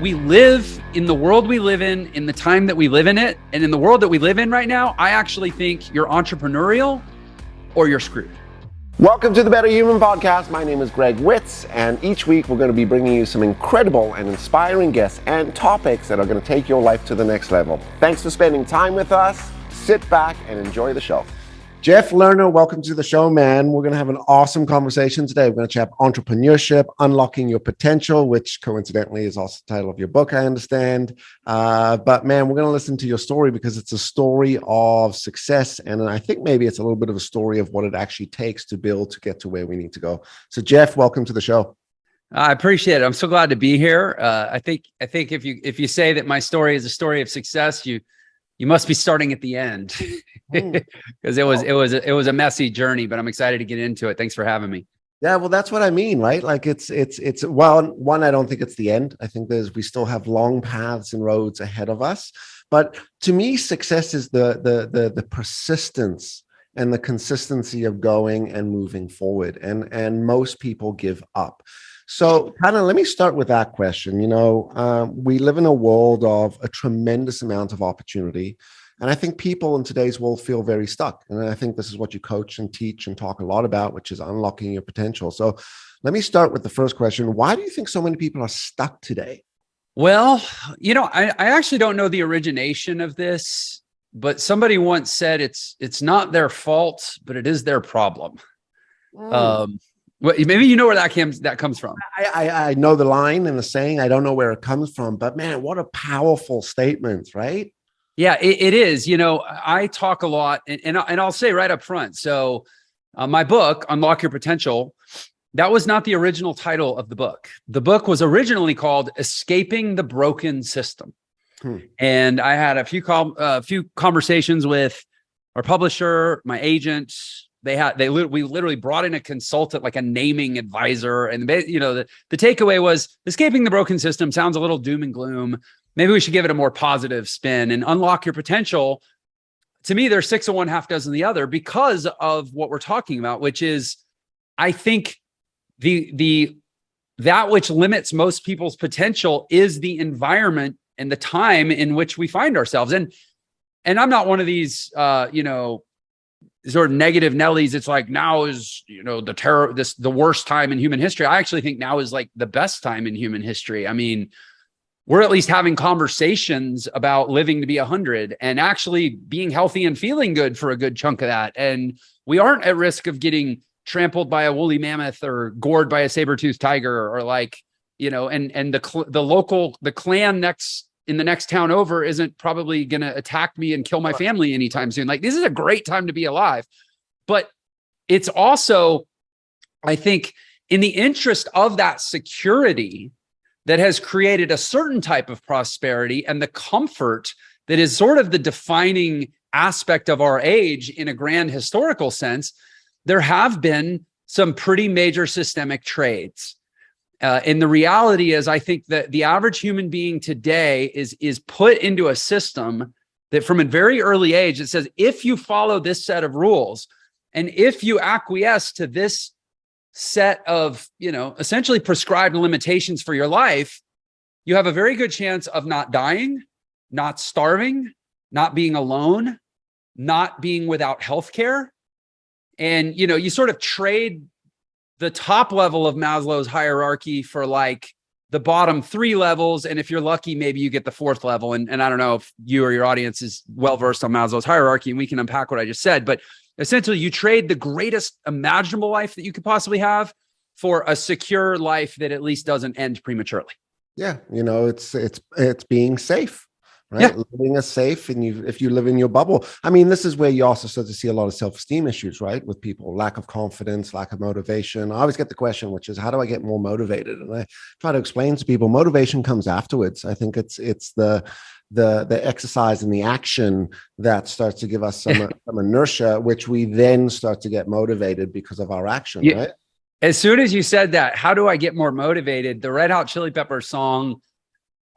we live in the world we live in the time that we live in it, and in the world that we live in right now, I actually think you're entrepreneurial or you're screwed. Welcome to the Better Human Podcast. My name is Greg Witz, and each week we're going to be bringing you some incredible and inspiring guests and topics that are going to take your life to the next level. Thanks for spending time with us. Sit back and enjoy the show. Jeff Lerner, welcome to the show, man. We're going to have an awesome conversation today. We're going to chat entrepreneurship, unlocking your potential, which coincidentally is also the title of your book, I understand. But man, we're going to listen to your story because it's a story of success. And I think maybe it's a little bit of a story of what it actually takes to build to get to where we need to go. So Jeff, welcome to the show. I appreciate it. I'm so glad to be here. I think if you say that my story is a story of success, you must be starting at the end because it was a messy journey, but I'm excited to get into it. Thanks for having me. Yeah, well, that's what I mean, right? Like it's well, one, I don't think it's the end. I think we still have long paths and roads ahead of us. But to me, success is the persistence and the consistency of going and moving forward. And most people give up. So kind of let me start with that question. We live in a world of a tremendous amount of opportunity. And I think people in today's world feel very stuck. And I think this is what you coach and teach and talk a lot about, which is unlocking your potential. So let me start with the first question. Why do you think so many people are stuck today? Well, I actually don't know the origination of this, but somebody once said it's not their fault, but it is their problem. Well, maybe you know where that comes from. I know the line and the saying. I don't know where it comes from, but man, what a powerful statement, right? Yeah, it is. I talk a lot, and I'll say right up front. So, my book, Unlock Your Potential, that was not the original title of the book. The book was originally called Escaping the Broken System, and I had a few conversations with our publisher, my agent. We literally brought in a consultant, like a naming advisor. And the takeaway was escaping the broken system sounds a little doom and gloom. Maybe we should give it a more positive spin and unlock your potential. To me, there's 6 of one, half dozen of the other because of what we're talking about, which is, I think that which limits most people's potential is the environment and the time in which we find ourselves. And I'm not one of these, sort of negative Nellies. It's like now is, the worst time in human history. I actually think now is like the best time in human history. I mean, we're at least having conversations about living to be 100 and actually being healthy and feeling good for a good chunk of that. And we aren't at risk of getting trampled by a woolly mammoth or gored by a saber-toothed tiger or and the clan in the next town over isn't probably going to attack me and kill my family anytime soon. Like, this is a great time to be alive. But it's also, I think, in the interest of that security that has created a certain type of prosperity and the comfort that is sort of the defining aspect of our age in a grand historical sense, there have been some pretty major systemic trades. And the reality is, I think that the average human being today is put into a system that from a very early age, it says, if you follow this set of rules, and if you acquiesce to this set of, essentially prescribed limitations for your life, you have a very good chance of not dying, not starving, not being alone, not being without healthcare. And, you sort of trade the top level of Maslow's hierarchy for like the bottom 3 levels. And if you're lucky, maybe you get the 4th level. And I don't know if you or your audience is well-versed on Maslow's hierarchy, and we can unpack what I just said, but essentially you trade the greatest imaginable life that you could possibly have for a secure life that at least doesn't end prematurely. Yeah. It's being safe. Right. Yeah. Living is safe. And if you live in your bubble, I mean, this is where you also start to see a lot of self-esteem issues, right? With people, lack of confidence, lack of motivation. I always get the question, which is, how do I get more motivated? And I try to explain to people, motivation comes afterwards. I think it's the exercise and the action that starts to give us some inertia, which we then start to get motivated because of our action, right? As soon as you said that, how do I get more motivated? The Red Hot Chili Peppers song,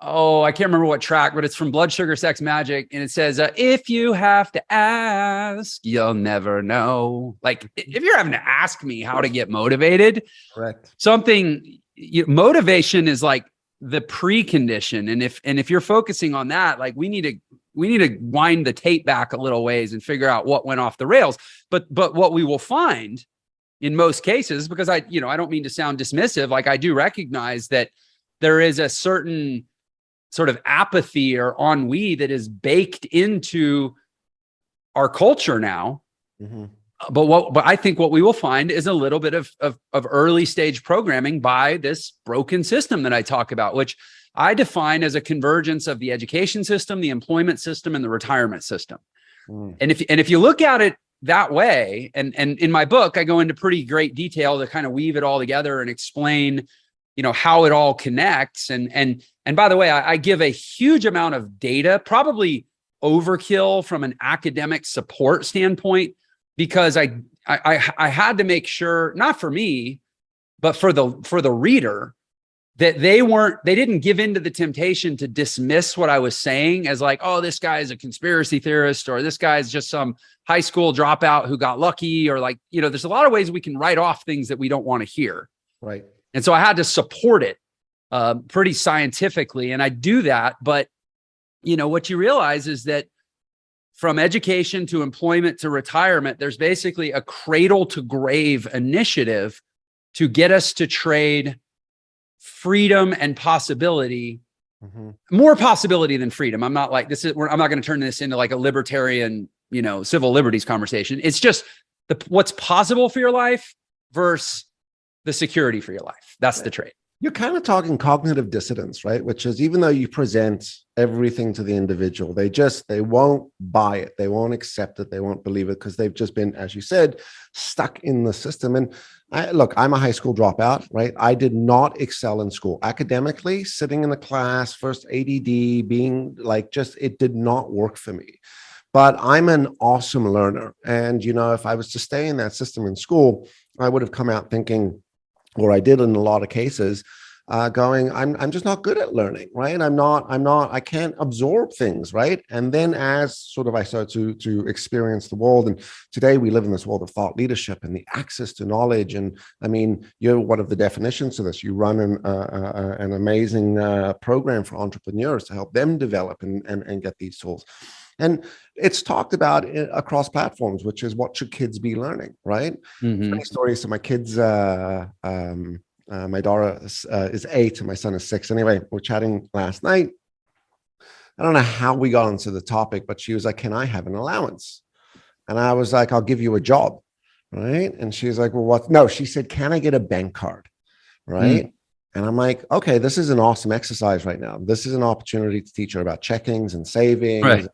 I can't remember what track, but it's from Blood Sugar Sex Magic. And it says, if you have to ask, you'll never know. Like, if you're having to ask me how to get motivated, correct. Motivation is like the precondition. And if you're focusing on that, like we need to wind the tape back a little ways and figure out what went off the rails. But what we will find in most cases, because I don't mean to sound dismissive, like I do recognize that there is a certain sort of apathy or ennui that is baked into our culture now. Mm-hmm. But I think what we will find is a little bit of early stage programming by this broken system that I talk about, which I define as a convergence of the education system, the employment system, and the retirement system. Mm. And if you look at it that way, and in my book, I go into pretty great detail to kind of weave it all together and explain, how it all connects. And by the way, I give a huge amount of data, probably overkill from an academic support standpoint, because I had to make sure, not for me, but for the reader, that they didn't give in to the temptation to dismiss what I was saying as like, oh, this guy is a conspiracy theorist, or this guy's just some high school dropout who got lucky, or like, there's a lot of ways we can write off things that we don't want to hear. Right. And so I had to support it pretty scientifically. And I do that. But, what you realize is that from education to employment to retirement, there's basically a cradle to grave initiative to get us to trade freedom and possibility, more possibility than freedom. I'm not like I'm not going to turn this into like a libertarian, civil liberties conversation. It's just what's possible for your life versus the security for your life. That's the trade. You're kind of talking cognitive dissonance, right? Which is, even though you present everything to the individual, they won't buy it. They won't accept it. They won't believe it because they've just been, as you said, stuck in the system. And I'm a high school dropout, right? I did not excel in school academically, sitting in the class, first ADD, being like, it did not work for me. But I'm an awesome learner. And, if I was to stay in that system in school, I would have come out thinking, or I did in a lot of cases, going, I'm just not good at learning, right? I can't absorb things, right? And then as sort of I started to experience the world, and today we live in this world of thought leadership and the access to knowledge. And I mean, you're one of the definitions of this. You run an amazing program for entrepreneurs to help them develop and get these tools. And it's talked about across platforms, which is what should kids be learning, right? Mm-hmm. Funny story. So my kids, my daughter is 8 and my son is 6. Anyway, we're chatting last night. I don't know how we got onto the topic, but she was like, "Can I have an allowance?" And I was like, "I'll give you a job," right? And she's like, "Well, what?" No, she said, "Can I get a bank card?" Right? And I'm like, okay, this is an awesome exercise right now. This is an opportunity to teach her about checkings and savings.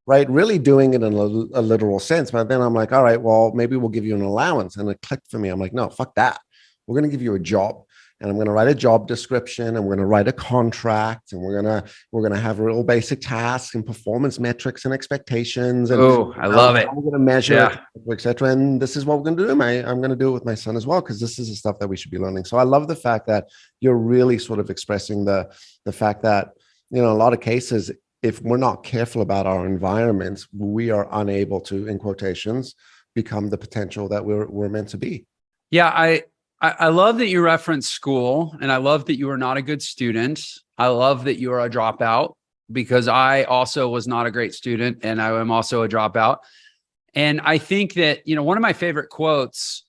Right. Really doing it in a literal sense. But then I'm like, all right, well, maybe we'll give you an allowance. And it clicked for me. I'm like, no, fuck that. We're going to give you a job, and I'm going to write a job description, and we're going to write a contract, and we're going to have real basic tasks and performance metrics and expectations. And I love it. We're going to measure it, et cetera. And this is what we're going to do. I'm going to do it with my son as well, because this is the stuff that we should be learning. So I love the fact that you're really sort of expressing the fact that, a lot of cases, if we're not careful about our environments, we are unable to, in quotations, become the potential that we're meant to be. Yeah, I love that you reference school, and I love that you are not a good student. I love that you are a dropout, because I also was not a great student, and I am also a dropout. And I think that, one of my favorite quotes,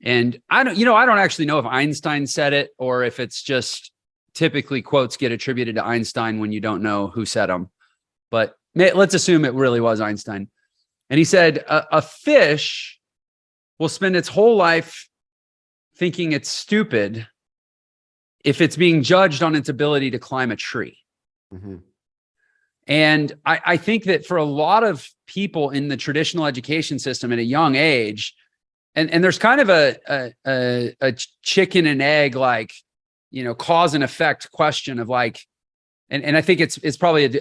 and I don't actually know if Einstein said it or if it's just typically quotes get attributed to Einstein when you don't know who said them, but let's assume it really was Einstein. And he said, a fish will spend its whole life thinking it's stupid if it's being judged on its ability to climb a tree. Mm-hmm. And I think that for a lot of people in the traditional education system at a young age, and there's kind of a chicken and egg, like, cause and effect question of like, and I think it's probably,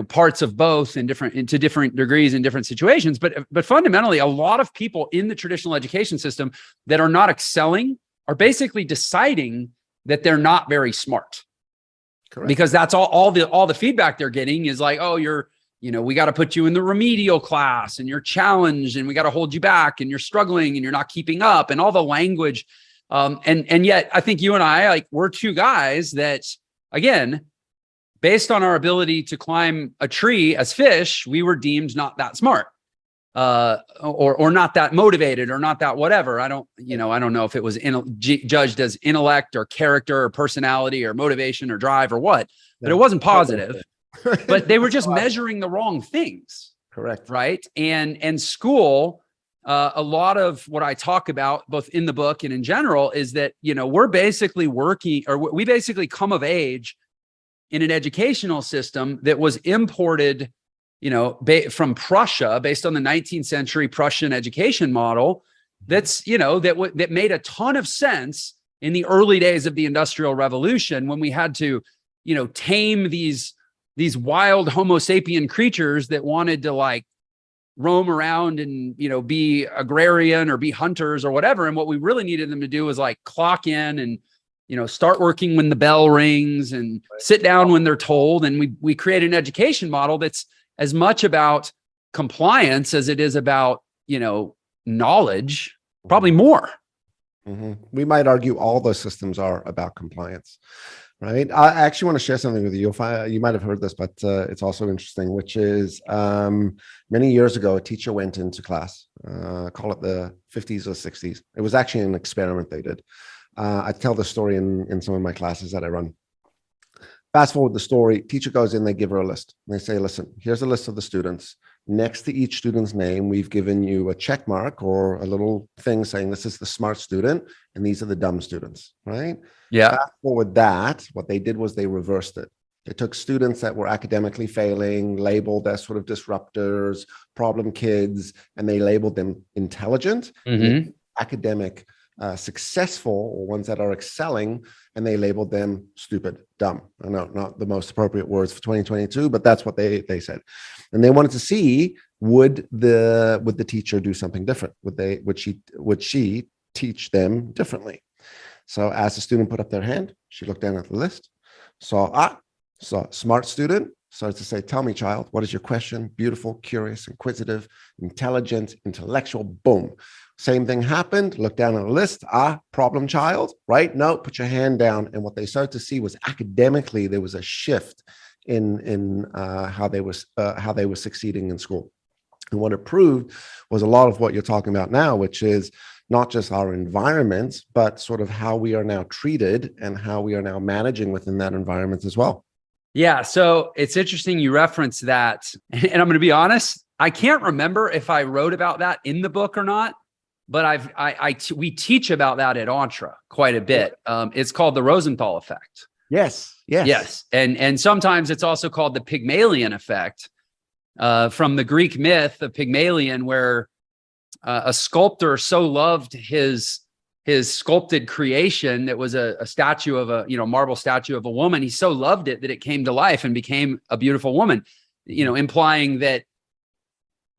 parts of both to different degrees in different situations. But fundamentally, a lot of people in the traditional education system that are not excelling are basically deciding that they're not very smart. Correct. Because that's all the feedback they're getting is like, oh, we got to put you in the remedial class, and you're challenged, and we got to hold you back, and you're struggling, and you're not keeping up, and all the language And yet I think you and I, like, we're two guys that, again, based on our ability to climb a tree as fish, we were deemed not that smart, or not that motivated, or not that whatever. I don't know if it was judged as intellect or character or personality or motivation or drive or what, but it wasn't positive. But they were just measuring the wrong things. Correct. Right. And school, a lot of what I talk about both in the book and in general is that, we're basically working, or we basically come of age in an educational system that was imported, from Prussia, based on the 19th century Prussian education model. That's, that made a ton of sense in the early days of the Industrial Revolution, when we had to, tame these wild Homo sapien creatures that wanted to, like, roam around and, be agrarian or be hunters or whatever. And what we really needed them to do was, like, clock in and, start working when the bell rings and sit down when they're told. And we create an education model that's as much about compliance as it is about, knowledge, probably more. Mm-hmm. We might argue all those systems are about compliance, right? I actually want to share something with you. You might have heard this, but it's also interesting, which is many years ago, a teacher went into class, call it the 50s or 60s. It was actually an experiment they did. I tell the story in some of my classes that I run. Fast forward the story, teacher goes in, they give her a list. And they say, listen, here's a list of the students. Next to each student's name, we've given you a check mark or a little thing saying this is the smart student and these are the dumb students, right? Yeah. Fast forward that, what they did was they reversed it. They took students that were academically failing, labeled as sort of disruptors, problem kids, and they labeled them intelligent, academic, successful, or ones that are excelling, and they labeled them stupid, dumb. I know, not the most appropriate words for 2022, but that's what they said. And they wanted to see, would the teacher do something different? Would she teach them differently? So as the student put up their hand, she looked down at the list, saw smart student, started to say, tell me, child, what is your question? Beautiful, curious, inquisitive, intelligent, intellectual, boom. Same thing happened. Look down on the list. Problem child, right? No, put your hand down. And what they started to see was academically, there was a shift in how they were succeeding in school. And what it proved was a lot of what you're talking about now, which is not just our environment, but sort of how we are now treated and how we are now managing within that environment as well. Yeah. So it's interesting you reference that. And I'm going to be honest, I can't remember if I wrote about that in the book or not, but we teach about that at ENTRE quite a bit. It's called the Rosenthal Effect. Yes. And sometimes it's also called the Pygmalion Effect, from the Greek myth of Pygmalion, where a sculptor so loved his sculpted creation that was a statue of a marble statue of a woman. He so loved it that it came to life and became a beautiful woman, implying that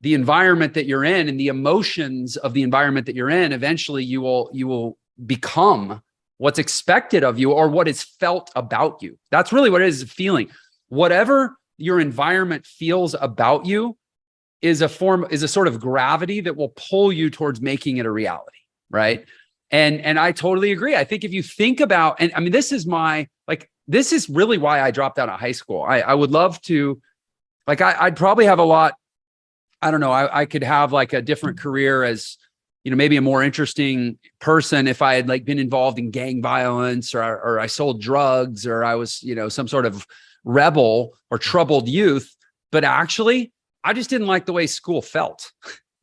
the environment that you're in and the emotions of the environment that you're in, eventually you will become what's expected of you or what is felt about you. That's really what it is, a feeling. Whatever your environment feels about you is a sort of gravity that will pull you towards making it a reality, right? And I totally agree. I think if you think about, and I mean, this is really why I dropped out of high school. I would love to, I'd probably have a lot, I don't know, I could have like a different career as, maybe a more interesting person if I had been involved in gang violence or I sold drugs or I was, some sort of rebel or troubled youth. But actually, I just didn't like the way school felt.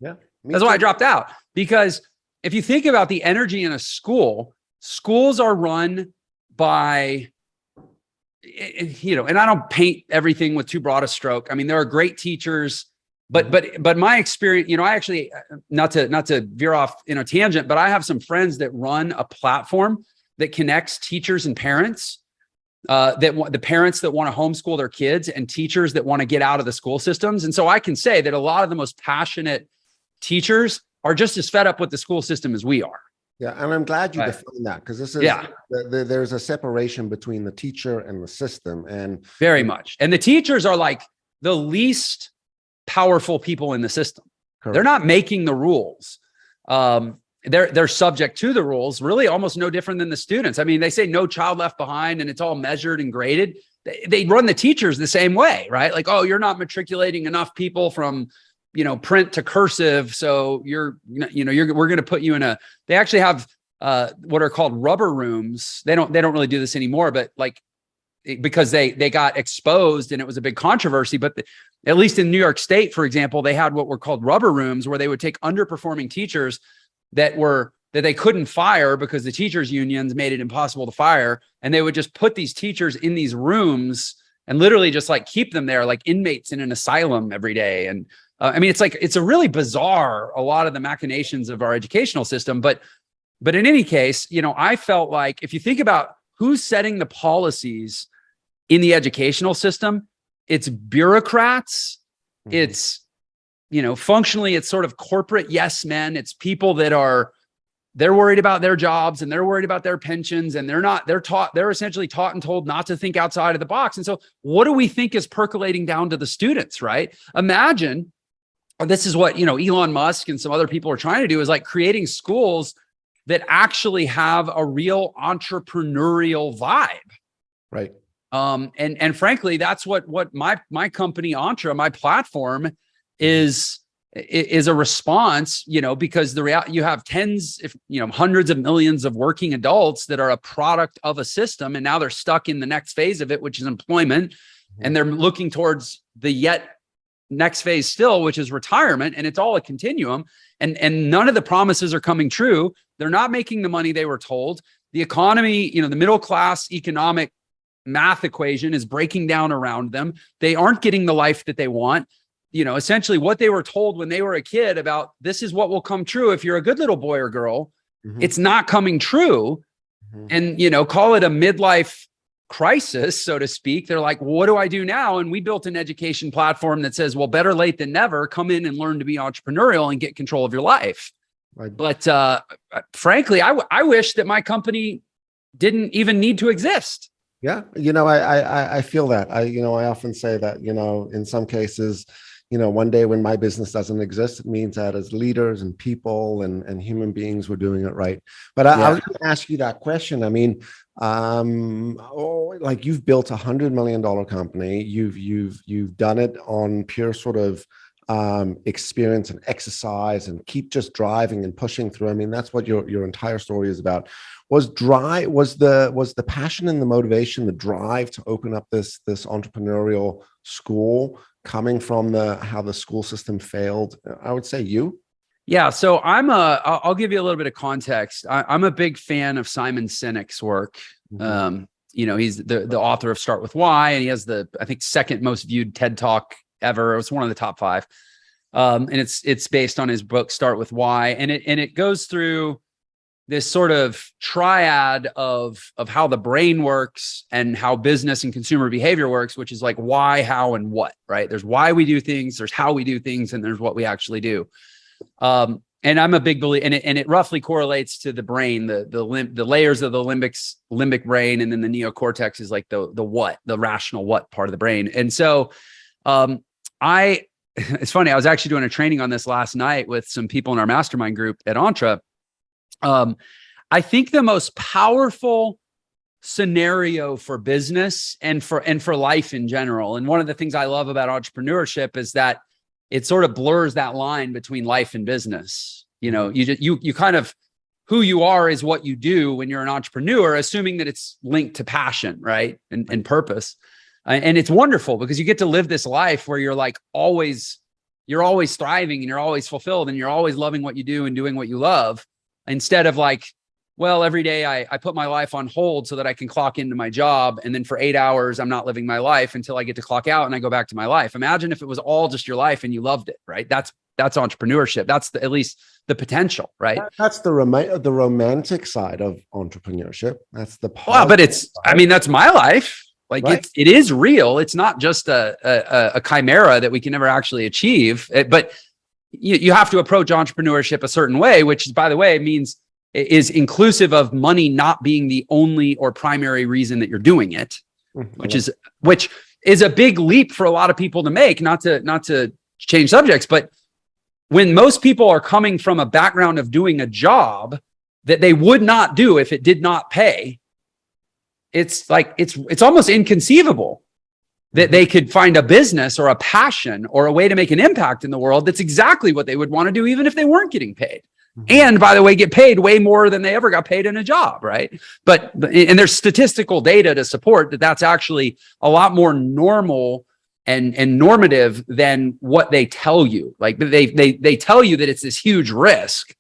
Yeah. That's why I dropped out. Because if you think about the energy in a school, schools are run by, and I don't paint everything with too broad a stroke. I mean, there are great teachers, but my experience, I actually, not to veer off in a tangent, but I have some friends that run a platform that connects teachers and parents, the parents that want to homeschool their kids and teachers that want to get out of the school systems. And so I can say that a lot of the most passionate teachers are just as fed up with the school system as we are. Yeah, and I'm glad you defined that, because this is there's a separation between the teacher and the system, and very much. And the teachers are like the least powerful people in the system. Correct. They're not making the rules. And they're subject to the rules, really almost no different than the students. I mean, they say no child left behind and it's all measured and graded. They run the teachers the same way, right? Like, oh, you're not matriculating enough people from, print to cursive. So we're going to put you in they actually have what are called rubber rooms. They don't really do this anymore, but like, because they got exposed and it was a big controversy, but at least in New York State, for example, they had what were called rubber rooms where they would take underperforming teachers that they couldn't fire because the teachers unions made it impossible to fire. And they would just put these teachers in these rooms and literally just like keep them there like inmates in an asylum every day. And I mean, it's a really bizarre, a lot of the machinations of our educational system. But in any case, I felt like if you think about who's setting the policies in the educational system, it's bureaucrats. Mm-hmm. It's, functionally, it's sort of corporate yes men. It's people that they're worried about their jobs and they're worried about their pensions and they're essentially taught and told not to think outside of the box. And so what do we think is percolating down to the students, right? Imagine, this is what, Elon Musk and some other people are trying to do, is like creating schools that actually have a real entrepreneurial vibe. Right. And frankly, that's what my company, ENTRE, my platform is a response, because you have tens, if hundreds of millions of working adults that are a product of a system. And now they're stuck in the next phase of it, which is employment. Mm-hmm. And they're looking towards the yet next phase still, which is retirement. And it's all a continuum. And none of the promises are coming true. They're not making the money they were told. The economy, the middle class economic math equation is breaking down around them. They aren't getting the life that they want. Essentially what they were told when they were a kid about this is what will come true if you're a good little boy or girl, mm-hmm. It's not coming true. Mm-hmm. And, call it a midlife crisis, so to speak. They're like, well, what do I do now? And we built an education platform that says, well, better late than never. Come in and learn to be entrepreneurial and get control of your life. Right. But frankly, I wish that my company didn't even need to exist. Yeah. I feel that. I often say that, in some cases, one day when my business doesn't exist, it means that as leaders and people and human beings, we're doing it right. But I was going to ask you that question. I mean, like you've built $100 million company. You've done it on pure sort of experience and exercise and keep just driving and pushing through. I mean, that's what your entire story is about. Was the passion and the motivation, the drive to open up this entrepreneurial school coming from how the school system failed? I would say you. Yeah. So I'll give you a little bit of context. I'm a big fan of Simon Sinek's work. Mm-hmm. He's the author of Start With Why, and he has I think second most viewed TED Talk ever. It was one of the top 5. And it's based on his book, Start With Why. And it goes through this sort of triad of how the brain works and how business and consumer behavior works, which is like why, how, and what, right? There's why we do things, there's how we do things, and there's what we actually do. And I'm a big believer, and it roughly correlates to the brain, the layers of the limbic brain, and then the neocortex is like the rational what part of the brain. And so it's funny, I was actually doing a training on this last night with some people in our mastermind group at ENTRE. I think the most powerful scenario for business and for life in general, and one of the things I love about entrepreneurship is that it sort of blurs that line between life and business. You kind of, who you are is what you do when you're an entrepreneur, assuming that it's linked to passion, right? And purpose. And it's wonderful because you get to live this life where you're always thriving and you're always fulfilled and you're always loving what you do and doing what you love, instead of like, well, every day I put my life on hold so that I can clock into my job. And then for 8 hours, I'm not living my life until I get to clock out and I go back to my life. Imagine if it was all just your life and you loved it, right? That's entrepreneurship. That's at least the potential, right? That's the romantic side of entrepreneurship. That's the positive well, but side. That's my life. Like right. it is real. It's not just a chimera that we can never actually achieve. But you have to approach entrepreneurship a certain way, which, by the way, is inclusive of money not being the only or primary reason that you're doing it, which is a big leap for a lot of people to make. Not to change subjects, but when most people are coming from a background of doing a job that they would not do if it did not pay, it's like, it's almost inconceivable that they could find a business or a passion or a way to make an impact in the world that's exactly what they would want to do, even if they weren't getting paid. And by the way, get paid way more than they ever got paid in a job, right? And there's statistical data to support that that's actually a lot more normal and normative than what they tell you. Like they tell you that it's this huge risk,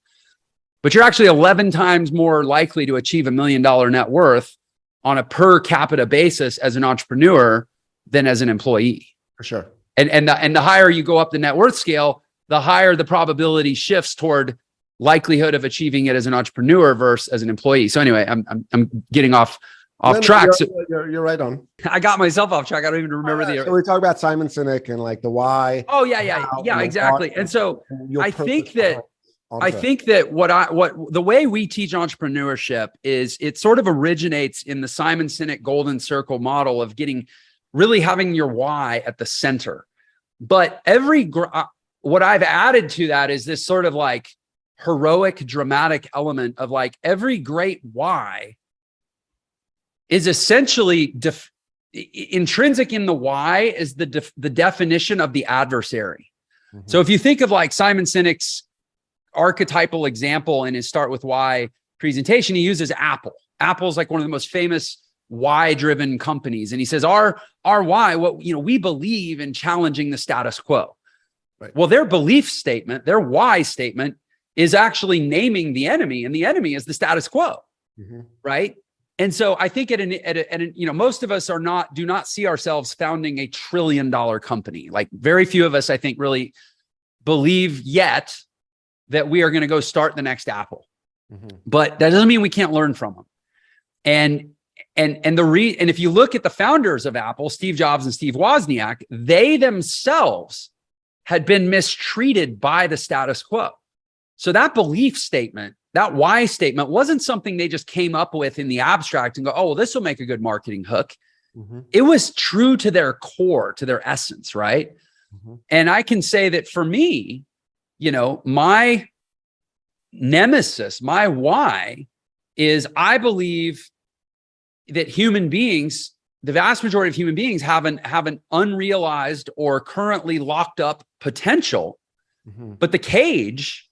but you're actually 11 times more likely to achieve $1 million net worth on a per capita basis as an entrepreneur than as an employee. For sure. And the higher you go up the net worth scale, the higher the probability shifts toward likelihood of achieving it as an entrepreneur versus as an employee. So anyway, I'm getting off track. You're right on. I got myself off track. I don't even remember So we talk about Simon Sinek and like the why. Oh yeah, exactly. And so I think that what the way we teach entrepreneurship is it sort of originates in the Simon Sinek golden circle model of really having your why at the center. But what I've added to that is this sort of like heroic, dramatic element of like every great why is essentially intrinsic in the why is the definition of the adversary. Mm-hmm. So if you think of like Simon Sinek's archetypal example in his Start With Why presentation, he uses Apple. Apple's like one of the most famous why-driven companies. And he says, our why, we believe in challenging the status quo. Right. Well, their belief statement, their why statement is actually naming the enemy, and the enemy is the status quo. Mm-hmm. Right. And so I think most of us do not see ourselves founding $1 trillion company. Like very few of us, I think, really believe yet that we are going to go start the next Apple. Mm-hmm. But that doesn't mean we can't learn from them. And if you look at the founders of Apple, Steve Jobs and Steve Wozniak, they themselves had been mistreated by the status quo. So that belief statement, that why statement, wasn't something they just came up with in the abstract and go, oh, well, this will make a good marketing hook. Mm-hmm. It was true to their core, to their essence, right? Mm-hmm. And I can say that for me, my nemesis, my why is I believe that human beings, the vast majority of human beings have an unrealized or currently locked up potential, mm-hmm. but the cage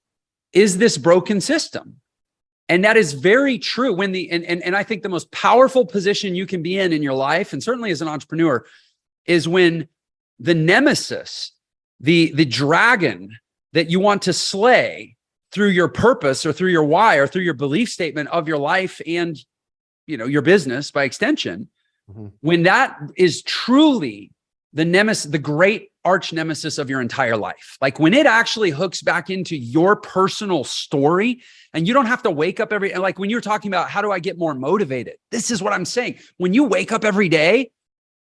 is this broken system. And that is very true and I think the most powerful position you can be in your life, and certainly as an entrepreneur, is when the nemesis, the dragon that you want to slay through your purpose or through your why or through your belief statement of your life and your business by extension, mm-hmm. when that is truly the nemesis, the great arch nemesis of your entire life. Like when it actually hooks back into your personal story and you don't have to wake up like when you're talking about how do I get more motivated? This is what I'm saying. When you wake up every day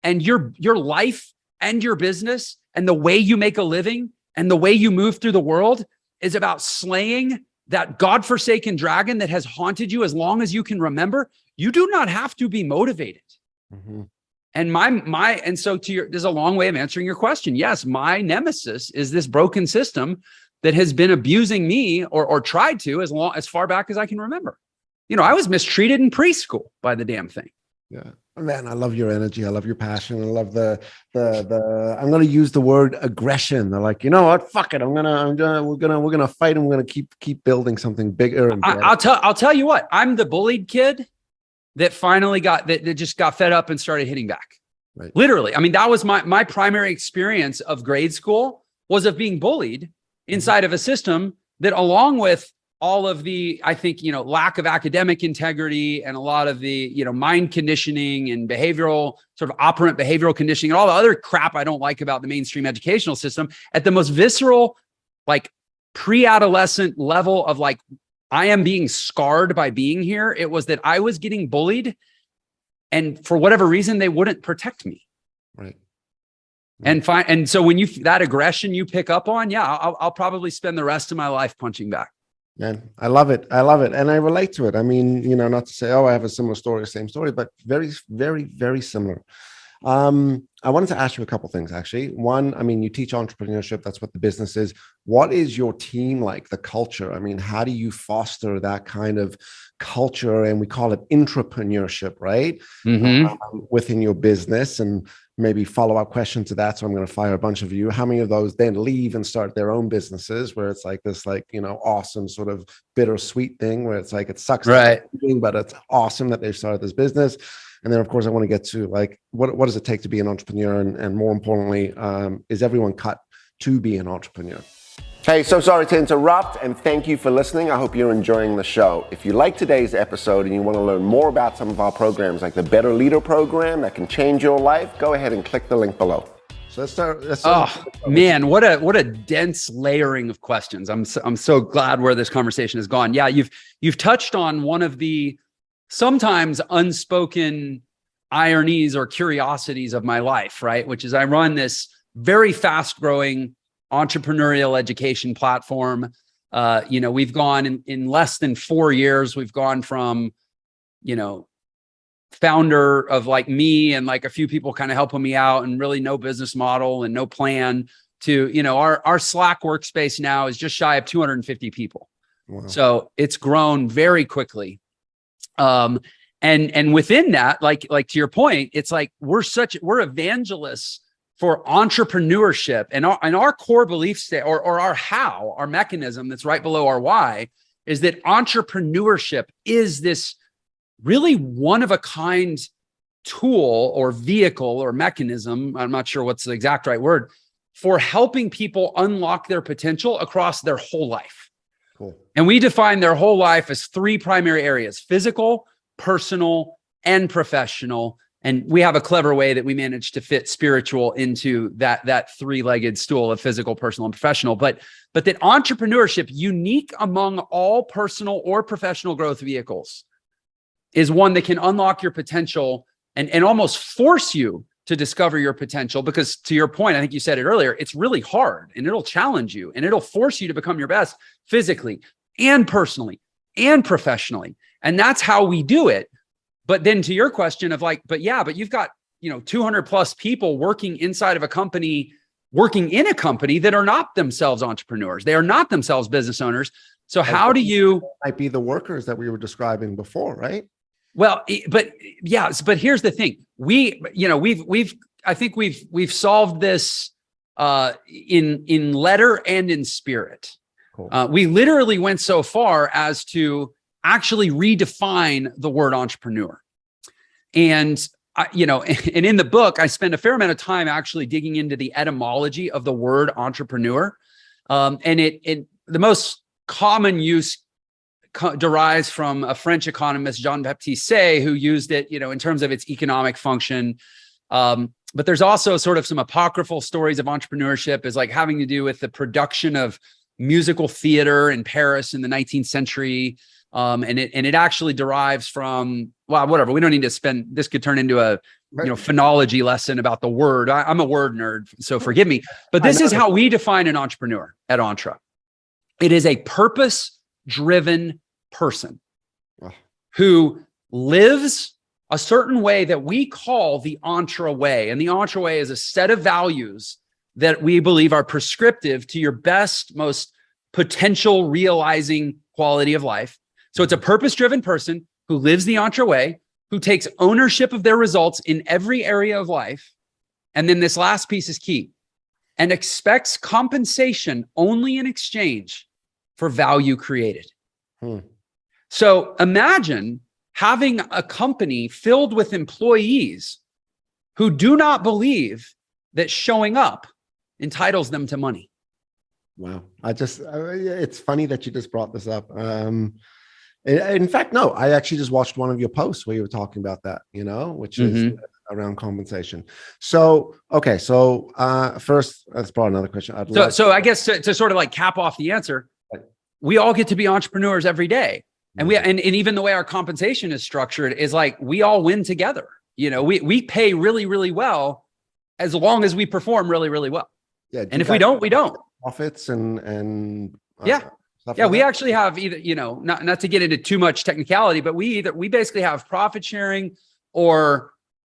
and your life and your business and the way you make a living and the way you move through the world is about slaying that godforsaken dragon that has haunted you as long as you can remember, you do not have to be motivated. Mm-hmm. And so there's a long way of answering your question. Yes, my nemesis is this broken system that has been abusing me or tried to as far back as I can remember. I was mistreated in preschool by the damn thing. Yeah. Man, I love your energy. I love your passion. I love the I'm going to use the word aggression. They're like, you know what? Fuck it. We're going to fight and we're going to keep building something bigger and better. I'll tell you what, I'm the bullied kid that finally that just got fed up and started hitting back. Right. Literally. I mean, that was my primary experience of grade school was of being bullied inside of a system that, along with all of the, I think, lack of academic integrity and a lot of the, mind conditioning and sort of operant behavioral conditioning and all the other crap I don't like about the mainstream educational system, at the most visceral, like pre-adolescent level of like, I am being scarred by being here. It was that I was getting bullied, and for whatever reason, they wouldn't protect me. Right. And so when that aggression you pick up on, yeah, I'll probably spend the rest of my life punching back. Man, I love it. And I relate to it. I mean, not to say, oh, I have a similar story, same story, but very, very, very similar. I wanted to ask you a couple things, actually. One, I mean, you teach entrepreneurship. That's what the business is. What is your team like, the culture? I mean, how do you foster that kind of culture? And we call it intrapreneurship, right? Within your business, and maybe follow-up question to that. So I'm going to fire a bunch of you. How many of those then leave and start their own businesses where it's like this, like, you know, awesome sort of bittersweet thing where it's like, it sucks, Right? but it's awesome that they've started this business. And then, of course, I want to get to like, what does it take to be an entrepreneur? And more importantly, is everyone cut to be an entrepreneur? Hey, so sorry to interrupt, and thank you for listening. I hope you're enjoying the show. If you like today's episode and you want to learn more about some of our programs, like the Better Leader program that can change your life, go ahead and click the link below. So let's start. Oh man, what a dense layering of questions. I'm so glad where this conversation has gone. Yeah, you've touched on one of the sometimes unspoken ironies or curiosities of my life, right? Which is I run this very fast growing entrepreneurial education platform. We've gone in less than 4 years, we've gone from, founder of like me and like a few people kind of helping me out and really no business model and no plan to, our Slack workspace now is just shy of 250 people. Wow. So it's grown very quickly. And within that, like to your point, it's like we're evangelists for entrepreneurship, and our core belief state or our mechanism that's right below our why is that entrepreneurship is this really one of a kind tool or vehicle or mechanism. I'm not sure what's the exact right word for helping people unlock their potential across their whole life. Cool. And we define their whole life as 3 primary areas: physical, personal, and professional. And we have a clever way that we manage to fit spiritual into that 3-legged stool of physical, personal, and professional. But that entrepreneurship, unique among all personal or professional growth vehicles, is one that can unlock your potential and almost force you to discover your potential. Because to your point, I think you said it earlier, it's really hard and it'll challenge you and it'll force you to become your best physically and personally and professionally. And that's how we do it. But then to your question of like, but you've got, 200 plus people working inside of a company, working in a company that are not themselves entrepreneurs. They are not themselves business owners. So how do you might be the workers that we were describing before, right? Well, but here's the thing. I think we've solved this in letter and in spirit. Cool. We literally went so far as to actually redefine the word entrepreneur. And and in the book, I spend a fair amount of time actually digging into the etymology of the word entrepreneur. And the most common use derives from a French economist, Jean-Baptiste Say, who used it, in terms of its economic function. But there's also sort of some apocryphal stories of entrepreneurship as like having to do with the production of musical theater in Paris in the 19th century. And it actually derives from, well, whatever. We don't need to spend, this could turn into a, phonology lesson about the word. I'm a word nerd, so forgive me. But this is how we define an entrepreneur at Entre. It is a purpose-driven person who lives a certain way that we call the Entre way. And the Entre way is a set of values that we believe are prescriptive to your best, most potential realizing quality of life. So it's a purpose-driven person who lives the Entre way, who takes ownership of their results in every area of life. And then this last piece is key, and expects compensation only in exchange for value created. So imagine having a company filled with employees who do not believe that showing up entitles them to money. Wow. It's funny that you just brought this up. In fact, no, I actually just watched one of your posts where you were talking about that, which is around compensation. So, okay. So first, that's probably another question. So I guess to sort of like cap off the answer, we all get to be entrepreneurs every day. And and even the way our compensation is structured is like, we all win together. We pay really, really well as long as we perform really, really well. Yeah. And if we don't, we don't. Profits and we actually have either, not to get into too much technicality, but we basically have profit sharing or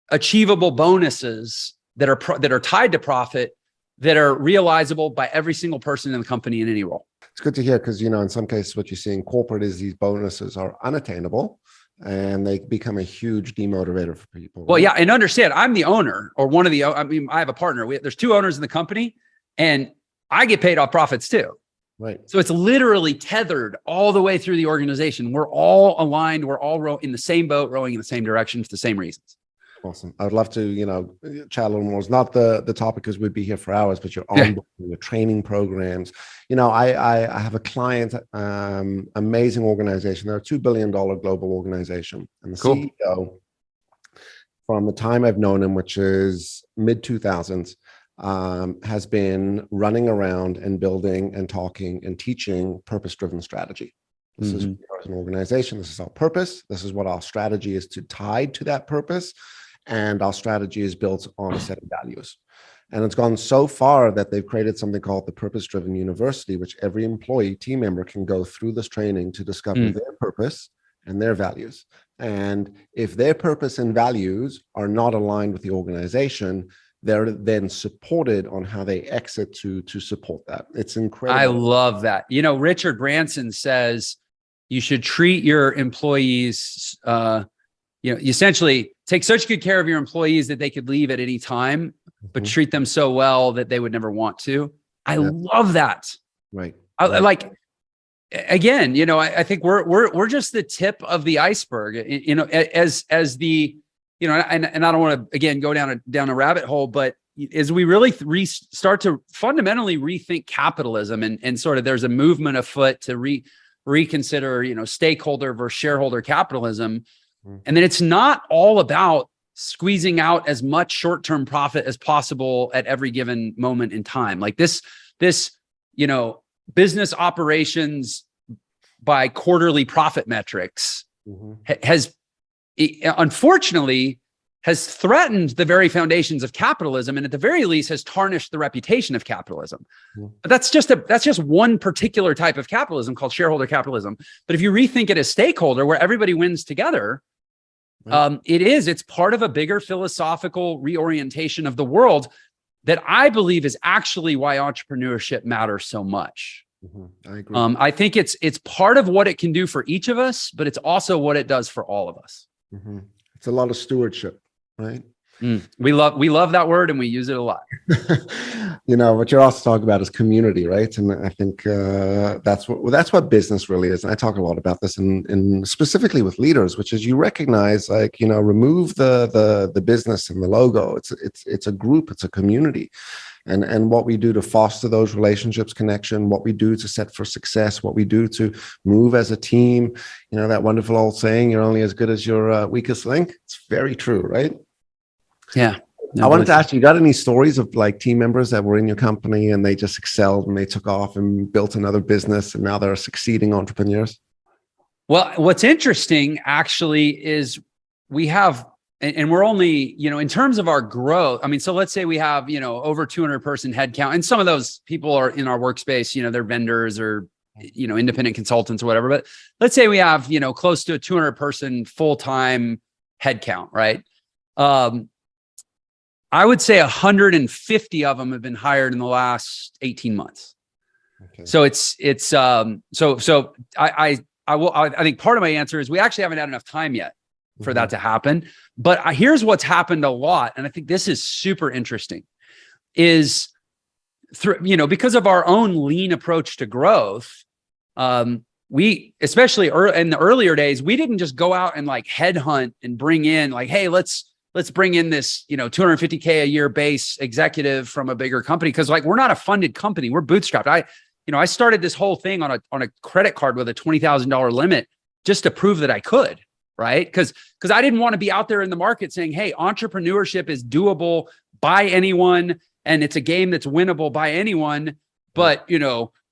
achievable bonuses that are tied to profit that are realizable by every single person in the company in any role. It's good to hear because, in some cases, what you see in corporate is these bonuses are unattainable and they become a huge demotivator for people. Well, yeah. And understand, I'm the owner or one of the, I mean, I have a partner. There's two owners in the company and I get paid off profits too. Right. So it's literally tethered all the way through the organization. We're all aligned. We're all in the same boat, rowing in the same direction for the same reasons. Awesome. I would love to, chat a little more. It's not the topic because we'd be here for hours, but your onboarding, your training programs. I have a client, amazing organization. They're a $2 billion global organization. And the CEO, from the time I've known him, which is mid 2000s, has been running around and building and talking and teaching purpose-driven strategy. This is an organization. This is our purpose. This is what our strategy is tied to that purpose. And our strategy is built on a set of values. And it's gone so far that they've created something called the Purpose-Driven University, which every employee, team member can go through this training to discover their purpose and their values. And if their purpose and values are not aligned with the organization, they're then supported on how they exit to support that. It's incredible. I love that. Richard Branson says you should treat your employees, essentially take such good care of your employees that they could leave at any time, but treat them so well that they would never want to. I love that. Right. Like, again, I think we're just the tip of the iceberg, as the, and I don't want to, again, go down a rabbit hole, but as we really start to fundamentally rethink capitalism and sort of there's a movement afoot to reconsider, stakeholder versus shareholder capitalism. And then it's not all about squeezing out as much short-term profit as possible at every given moment in time. Like this, business operations by quarterly profit metrics unfortunately has threatened the very foundations of capitalism, and at the very least has tarnished the reputation of capitalism. But that's just one particular type of capitalism called shareholder capitalism. But if you rethink it as stakeholder, where everybody wins together, it's part of a bigger philosophical reorientation of the world that I believe is actually why entrepreneurship matters so much. I agree. I think it's part of what it can do for each of us, but it's also what it does for all of us. It's a lot of stewardship, right? We love that word and we use it a lot. What you're also talking about is community, right? And I think that's what business really is. And I talk a lot about this in specifically with leaders, which is you recognize, remove the business and the logo. It's a group, it's a community. And what we do to foster those relationships, connection, what we do to set for success, what we do to move as a team, that wonderful old saying, you're only as good as your weakest link. It's very true, right? Yeah. No, I wanted to ask you got any stories of like team members that were in your company and they just excelled and they took off and built another business and now they're succeeding entrepreneurs? Well, what's interesting actually is we have, and we're only, in terms of our growth, I mean, so let's say we have, over 200 person headcount, and some of those people are in our workspace, they're vendors or, independent consultants or whatever, but let's say we have, close to a 200 person full-time headcount, right? I would say 150 of them have been hired in the last 18 months. Okay. So I think part of my answer is we actually haven't had enough time yet for that to happen. But here's what's happened a lot. And I think this is super interesting is because of our own lean approach to growth, we, especially in the earlier days, we didn't just go out and like headhunt and bring in like, hey, let's bring in this, $250K a year base executive from a bigger company. Cause like, we're not a funded company. We're bootstrapped. I started this whole thing on a credit card with a $20,000 limit just to prove that I could, right? Cause I didn't want to be out there in the market saying, hey, entrepreneurship is doable by anyone. And it's a game that's winnable by anyone. But,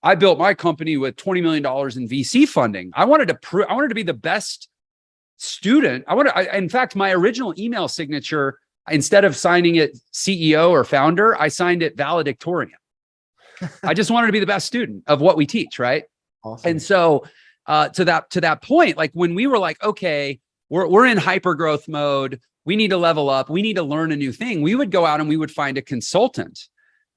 I built my company with $20 million in VC funding. I wanted to be the best student. In fact, my original email signature, instead of signing it CEO or founder, I signed it valedictorian. I just wanted to be the best student of what we teach. Right. Awesome. And so, to that point, like when we were like, okay, we're in hyper growth mode. we need to level up, we need to learn a new thing, we would go out and we would find a consultant.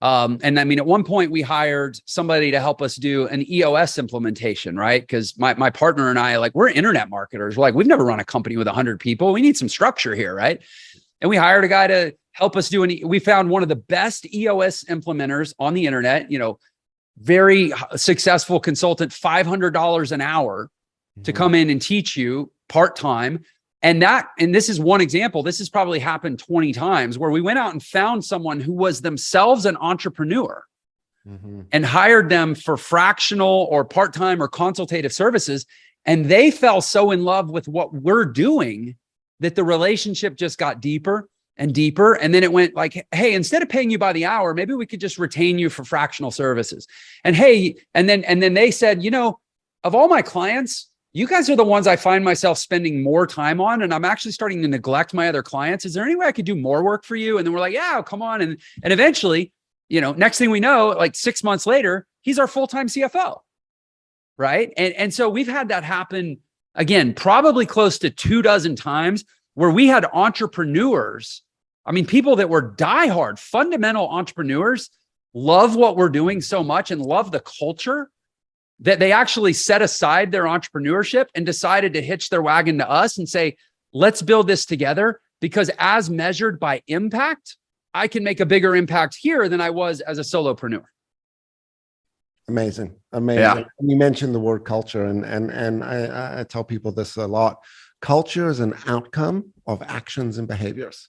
And I mean, at one point we hired somebody to help us do an EOS implementation, right? Because my partner and I, like, we're internet marketers. We're like, we've never run a company with 100 people. We need some structure here, right? And we hired a guy to help us do we found one of the best EOS implementers on the internet, very successful consultant, $500 an hour to come in and teach you part-time. And this is one example. This has probably happened 20 times where we went out and found someone who was themselves an entrepreneur and hired them for fractional or part-time or consultative services. And they fell so in love with what we're doing that the relationship just got deeper and deeper. And then it went like, hey, instead of paying you by the hour, maybe we could just retain you for fractional services. And hey, and then they said, of all my clients, you guys are the ones I find myself spending more time on, and I'm actually starting to neglect my other clients. Is there any way I could do more work for you? And then we're like, yeah, come on. And eventually, next thing we know, like 6 months later, he's our full-time CFO. Right. And so we've had that happen again, probably close to 24 times where we had entrepreneurs. I mean, people that were diehard, fundamental entrepreneurs, love what we're doing so much and love the culture that they actually set aside their entrepreneurship and decided to hitch their wagon to us and say, let's build this together, because as measured by impact, I can make a bigger impact here than I was as a solopreneur. Amazing. Yeah. You mentioned the word culture, and I tell people this a lot. Culture is an outcome of actions and behaviors.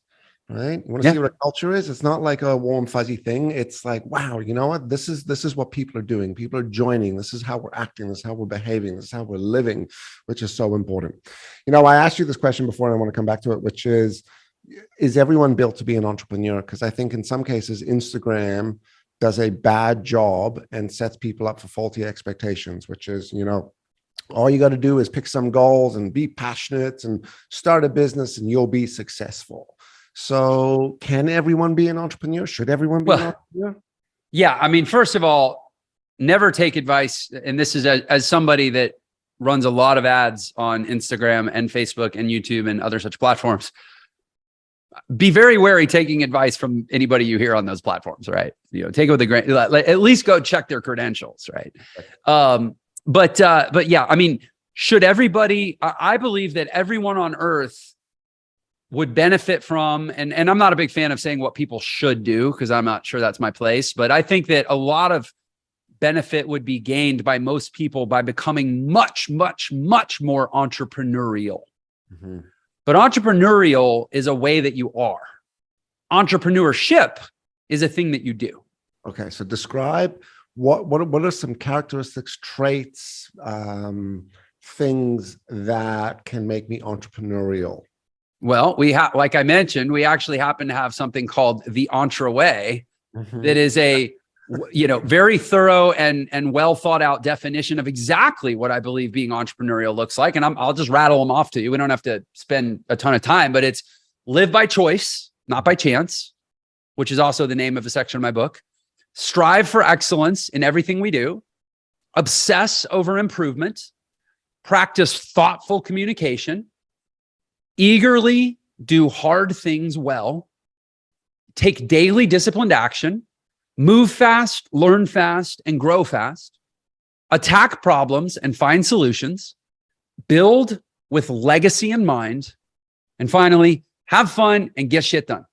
Right? You want to see what a culture is? It's not like a warm, fuzzy thing. It's like, wow, you know what? This is what people are doing. People are joining. This is how we're acting. This is how we're behaving. This is how we're living, which is so important. I asked you this question before, and I want to come back to it, which is everyone built to be an entrepreneur? Because I think in some cases, Instagram does a bad job and sets people up for faulty expectations, which is, all you got to do is pick some goals and be passionate and start a business and you'll be successful. So can everyone be an entrepreneur? Should everyone be an entrepreneur? Yeah. I mean, first of all, never take advice. And this is as somebody that runs a lot of ads on Instagram and Facebook and YouTube and other such platforms. Be very wary taking advice from anybody you hear on those platforms, right? Take it with a grain, at least go check their credentials, right? But yeah, I mean, should everybody, I believe that everyone on earth would benefit from, and I'm not a big fan of saying what people should do, because I'm not sure that's my place, but I think that a lot of benefit would be gained by most people by becoming much, much, much more entrepreneurial. But entrepreneurial is a way that you are. Entrepreneurship is a thing that you do. Okay, so describe what are some characteristics, traits, things that can make me entrepreneurial? Well, like I mentioned, we actually happen to have something called the ENTRE Way that is a very thorough and well thought out definition of exactly what I believe being entrepreneurial looks like. And I'll just rattle them off to you. We don't have to spend a ton of time, but it's live by choice, not by chance, which is also the name of a section of my book. Strive for excellence in everything we do. Obsess over improvement. Practice thoughtful communication. Eagerly do hard things well. Take daily disciplined action. Move fast, learn fast, and grow fast. Attack problems and find solutions. Build with legacy in mind. And finally, have fun and get shit done.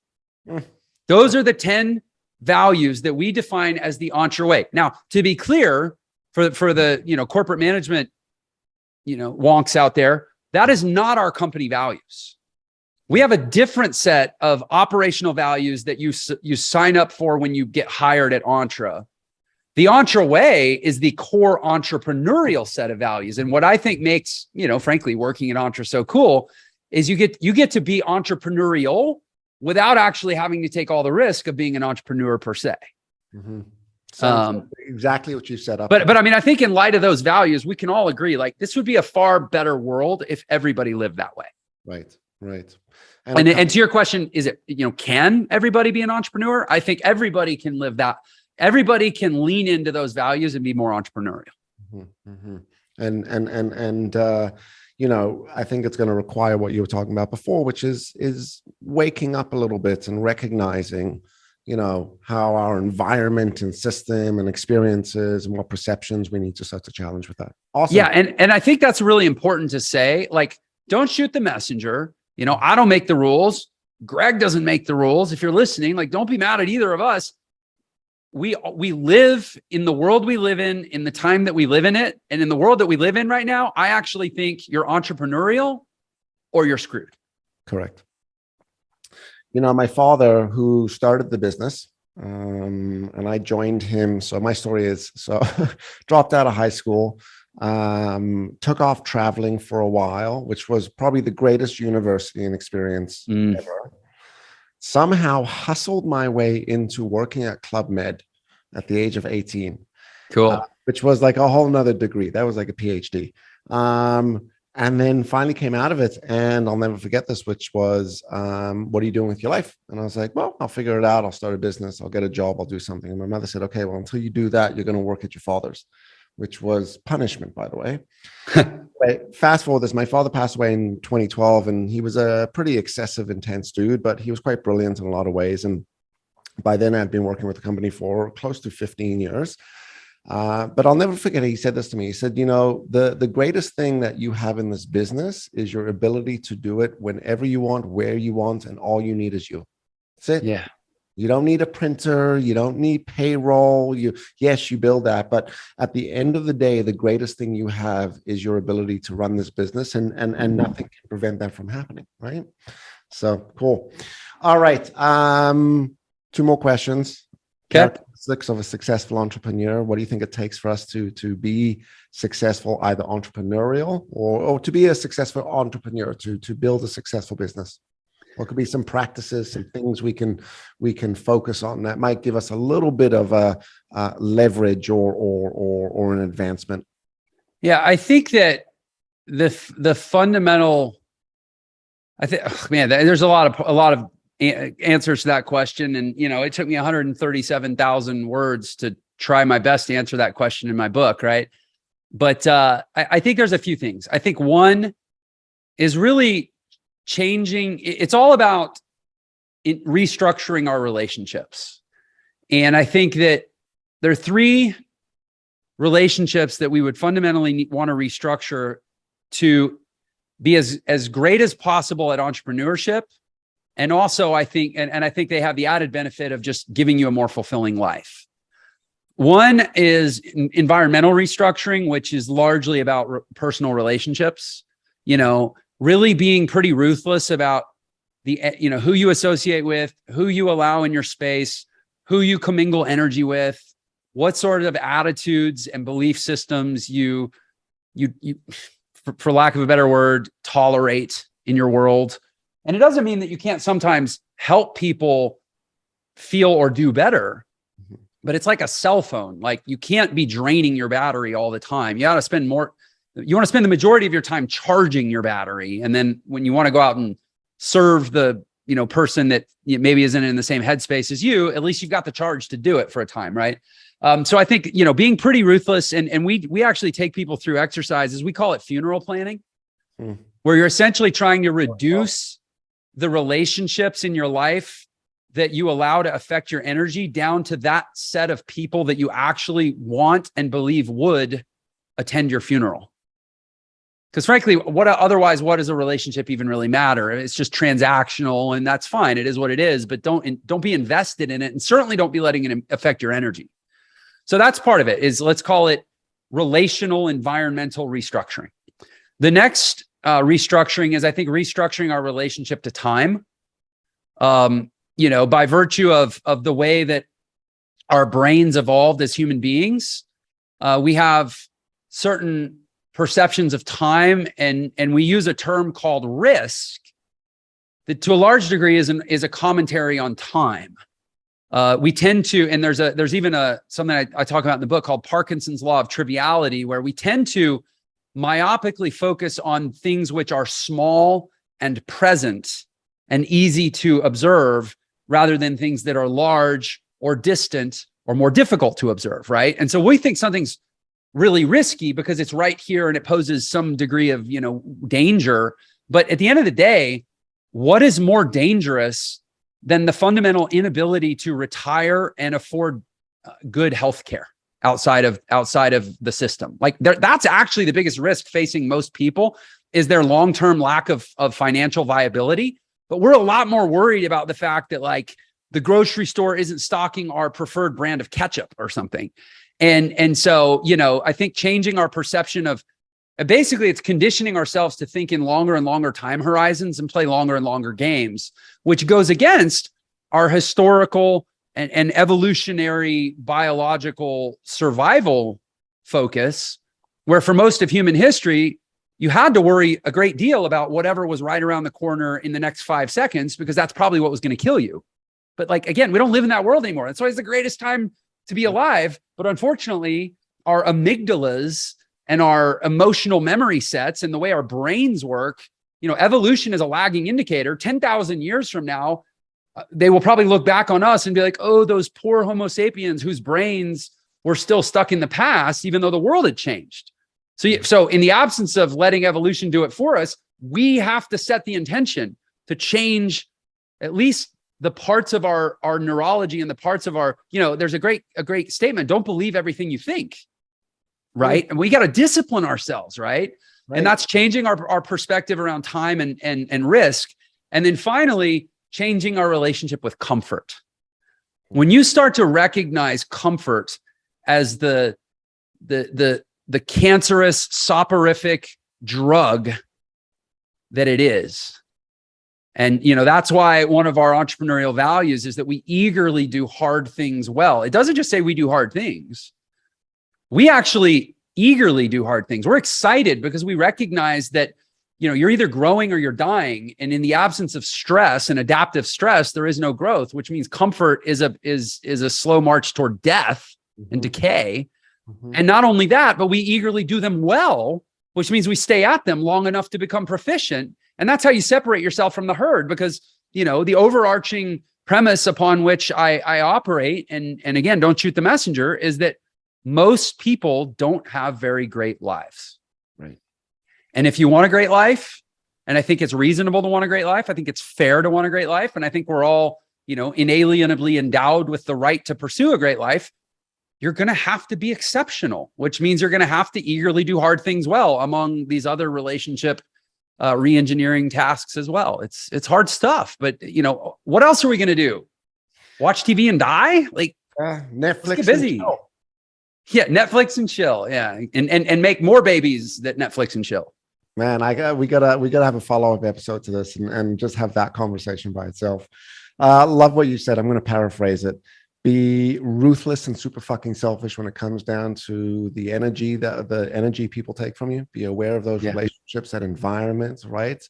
Those are the 10 values that we define as the ENTRE Way. Now, to be clear, for the corporate management wonks out there, that is not our company values. We have a different set of operational values that you sign up for when you get hired at ENTRE. The ENTRE Way is the core entrepreneurial set of values. And what I think makes, frankly, working at ENTRE so cool is you get to be entrepreneurial without actually having to take all the risk of being an entrepreneur per se. Exactly what you set up. But I mean, I think in light of those values, we can all agree, like, this would be a far better world if everybody lived that way. Right. And to your question, is it, can everybody be an entrepreneur? I think everybody can live that. Everybody can lean into those values and be more entrepreneurial. I think it's going to require what you were talking about before, which is waking up a little bit and recognizing, how our environment and system and experiences and what perceptions we need to start to challenge with that. Awesome. Yeah. And I think that's really important to say, like, don't shoot the messenger. I don't make the rules. Greg doesn't make the rules. If you're listening, like, don't be mad at either of us. We live in the world we live in the time that we live in it. And in the world that we live in right now, I actually think you're entrepreneurial or you're screwed. Correct. My father, who started the business, and I joined him. So my story is, dropped out of high school, took off traveling for a while, which was probably the greatest university and experience ever. Somehow hustled my way into working at Club Med at the age of 18. Cool. Which was like a whole nother degree. That was like a PhD. And then finally came out of it. And I'll never forget this, which was, what are you doing with your life? And I was like, well, I'll figure it out. I'll start a business. I'll get a job. I'll do something. And my mother said, okay, well, until you do that, you're going to work at your father's, which was punishment, by the way. Fast forward this, my father passed away in 2012, and he was a pretty excessive, intense dude, but he was quite brilliant in a lot of ways. And by then I'd been working with the company for close to 15 years. But I'll never forget, he said this to me. He said, the greatest thing that you have in this business is your ability to do it whenever you want, where you want, and all you need is you. That's it. Yeah. You don't need a printer. You don't need payroll. Yes, you build that. But at the end of the day, the greatest thing you have is your ability to run this business, and nothing can prevent that from happening. Right. So cool. All right. 2 more questions. Okay. Characteristics of a successful entrepreneur. What do you think it takes for us to be successful, either entrepreneurial or to be a successful entrepreneur, to build a successful business? What could be some practices, some things we can focus on that might give us a little bit of a leverage or an advancement? Yeah, I think that the fundamental, there's a lot of answers to that question. And, it took me 137,000 words to try my best to answer that question in my book. Right. But I think there's a few things. I think one is really changing. It's all about restructuring our relationships. And I think that there are 3 relationships that we would fundamentally want to restructure to be as great as possible at entrepreneurship. And also, I think, and I think they have the added benefit of just giving you a more fulfilling life. One is environmental restructuring, which is largely about personal relationships. Really being pretty ruthless about who you associate with, who you allow in your space, who you commingle energy with, what sort of attitudes and belief systems you for lack of a better word, tolerate in your world. And it doesn't mean that you can't sometimes help people feel or do better, but it's like a cell phone. Like, you can't be draining your battery all the time. You want to spend the majority of your time charging your battery. And then when you want to go out and serve the, person that maybe isn't in the same headspace as you, at least you've got the charge to do it for a time. Right. So I think, being pretty ruthless, and we actually take people through exercises. We call it funeral planning, where you're essentially trying to reduce the relationships in your life that you allow to affect your energy down to that set of people that you actually want and believe would attend your funeral. Because frankly, what does a relationship even really matter? It's just transactional, and that's fine. It is what it is, but don't be invested in it, and certainly don't be letting it affect your energy. So that's part of it, is let's call it relational environmental restructuring. The next restructuring is, I think, restructuring our relationship to time. By virtue of the way that our brains evolved as human beings, we have certain perceptions of time, and we use a term called risk that, to a large degree, is a commentary on time. We tend to, and there's even something I talk about in the book called Parkinson's law of triviality, where we tend to myopically focus on things which are small and present and easy to observe, rather than things that are large or distant or more difficult to observe, right? And so we think something's really risky because it's right here and it poses some degree of, danger. But at the end of the day, what is more dangerous than the fundamental inability to retire and afford good health care outside of the system? Like that's actually the biggest risk facing most people, is their long-term lack of financial viability. But we're a lot more worried about the fact that like the grocery store isn't stocking our preferred brand of ketchup or something. And so, I think changing our perception of, basically it's conditioning ourselves to think in longer and longer time horizons and play longer and longer games, which goes against our historical and evolutionary biological survival focus, where for most of human history, you had to worry a great deal about whatever was right around the corner in the next 5 seconds, because that's probably what was going to kill you. But like, again, we don't live in that world anymore. That's why it's the greatest time to be alive. But unfortunately, our amygdalas and our emotional memory sets and the way our brains work, evolution is a lagging indicator. 10,000 years from now, they will probably look back on us and be like, oh, those poor Homo sapiens whose brains were still stuck in the past, even though the world had changed. So in the absence of letting evolution do it for us, we have to set the intention to change at least the parts of our neurology and the parts of our, there's a great statement. Don't believe everything you think. Right. And we got to discipline ourselves. Right. And that's changing our perspective around time and risk. And then finally, changing our relationship with comfort. When you start to recognize comfort as the cancerous, soporific drug that it is. And, that's why one of our entrepreneurial values is that we eagerly do hard things well. It doesn't just say we do hard things. We actually eagerly do hard things. We're excited because we recognize that, you're either growing or you're dying. And in the absence of stress and adaptive stress, there is no growth, which means comfort is a slow march toward death and decay. And not only that, but we eagerly do them well, which means we stay at them long enough to become proficient. And that's how you separate yourself from the herd, because, the overarching premise upon which I operate, and again, don't shoot the messenger, is that most people don't have very great lives. Right. And if you want a great life, and I think it's reasonable to want a great life, I think it's fair to want a great life. And I think we're all, inalienably endowed with the right to pursue a great life. You're going to have to be exceptional, which means you're going to have to eagerly do hard things well among these other relationship re-engineering tasks as well. It's hard stuff, but what else are we going to do? Watch TV and die? Like Netflix, get busy. Yeah, Netflix and chill. Yeah, and make more babies that Netflix and chill. Man, we gotta have a follow-up episode to this and just have that conversation by itself. Love what you said. I'm going to paraphrase it. Be ruthless and super fucking selfish when it comes down to the energy people take from you. Be aware of those relationships, that environment, right?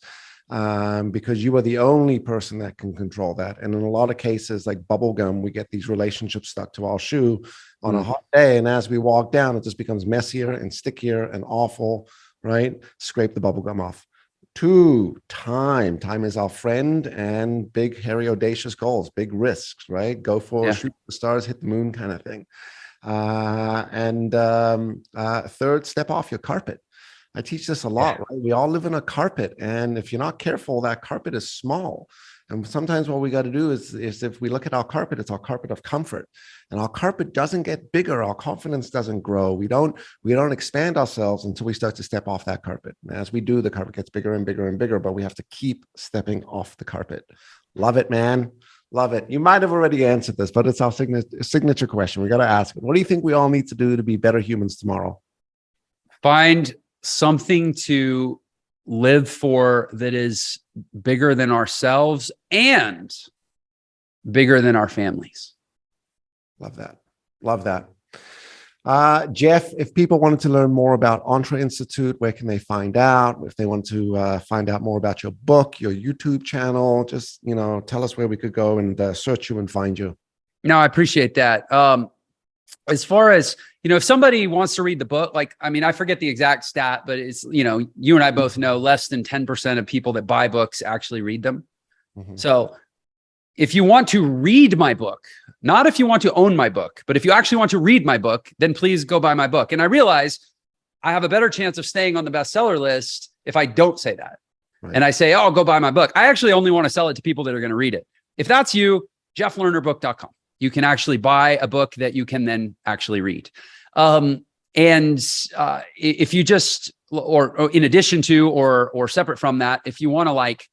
Because you are the only person that can control that. And in a lot of cases, like bubblegum, we get these relationships stuck to our shoe on a hot day. And as we walk down, it just becomes messier and stickier and awful, right? Scrape the bubblegum off. 2, time. Time is our friend, and big, hairy, audacious goals, big risks, right? Go for shoot the stars, hit the moon kind of thing. And 3rd, step off your carpet. I teach this a lot, right? We all live in a carpet, and if you're not careful, that carpet is small. And sometimes what we got to do is if we look at our carpet, it's our carpet of comfort, and our carpet doesn't get bigger. Our confidence doesn't grow. We don't expand ourselves until we start to step off that carpet. And as we do, the carpet gets bigger and bigger and bigger, but we have to keep stepping off the carpet. Love it, man. Love it. You might have already answered this, but it's our signature question. We got to ask it. What do you think we all need to do to be better humans tomorrow? Find something to live for that is bigger than ourselves and bigger than our families. Love that. Love that. Jeff, if people wanted to learn more about ENTRE Institute, where can they find out? If they want to find out more about your book, your YouTube channel, just, tell us where we could go and search you and find you. No, I appreciate that. As far as, if somebody wants to read the book, I forget the exact stat, but it's, you and I both know less than 10% of people that buy books actually read them. Mm-hmm. So if you want to read my book, not if you want to own my book, but if you actually want to read my book, then please go buy my book. And I realize I have a better chance of staying on the bestseller list if I don't say that. Right. And I say, oh, go buy my book. I actually only want to sell it to people that are going to read it. If that's you, jefflernerbook.com. You can actually buy a book that you can then actually read. If you just, or in addition to, or separate from that, if you want to like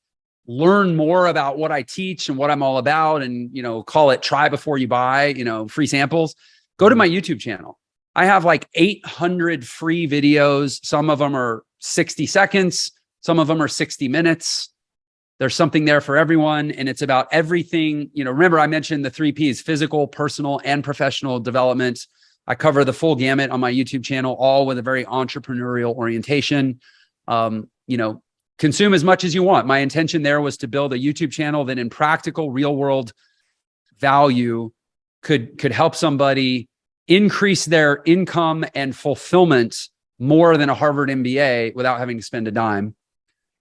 learn more about what I teach and what I'm all about, and, you know, call it try before you buy, you know, free samples, go to my YouTube channel. I have like 800 free videos. Some of them are 60 seconds. Some of them are 60 minutes. There's something there for everyone. And it's about everything. You know, remember I mentioned the 3 Ps: physical, personal, and professional development. I cover the full gamut on my YouTube channel, all with a very entrepreneurial orientation. You know, consume as much as you want. My intention there was to build a YouTube channel that in practical, real world value could help somebody increase their income and fulfillment more than a Harvard MBA without having to spend a dime.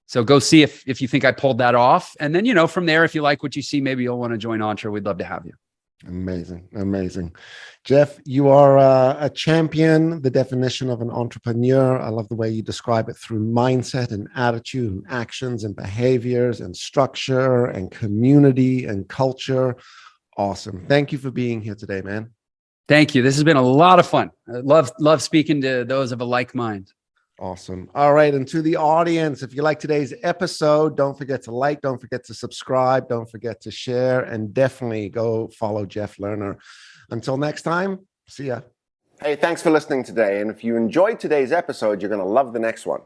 So go see if you think I pulled that off. And then, you know, from there, if you like what you see, maybe you'll want to join Entre. We'd love to have you. Amazing. Amazing. Jeff, you are a champion, the definition of an entrepreneur. I love the way you describe it through mindset and attitude and actions and behaviors and structure and community and culture. Awesome. Thank you for being here today, man. Thank you. This has been a lot of fun. I love speaking to those of a like mind. Awesome. All right. And to the audience, if you like today's episode, don't forget to like, don't forget to subscribe, don't forget to share, and definitely go follow Jeff Lerner. Until next time, see ya. Hey, thanks for listening today. And if you enjoyed today's episode, you're going to love the next one.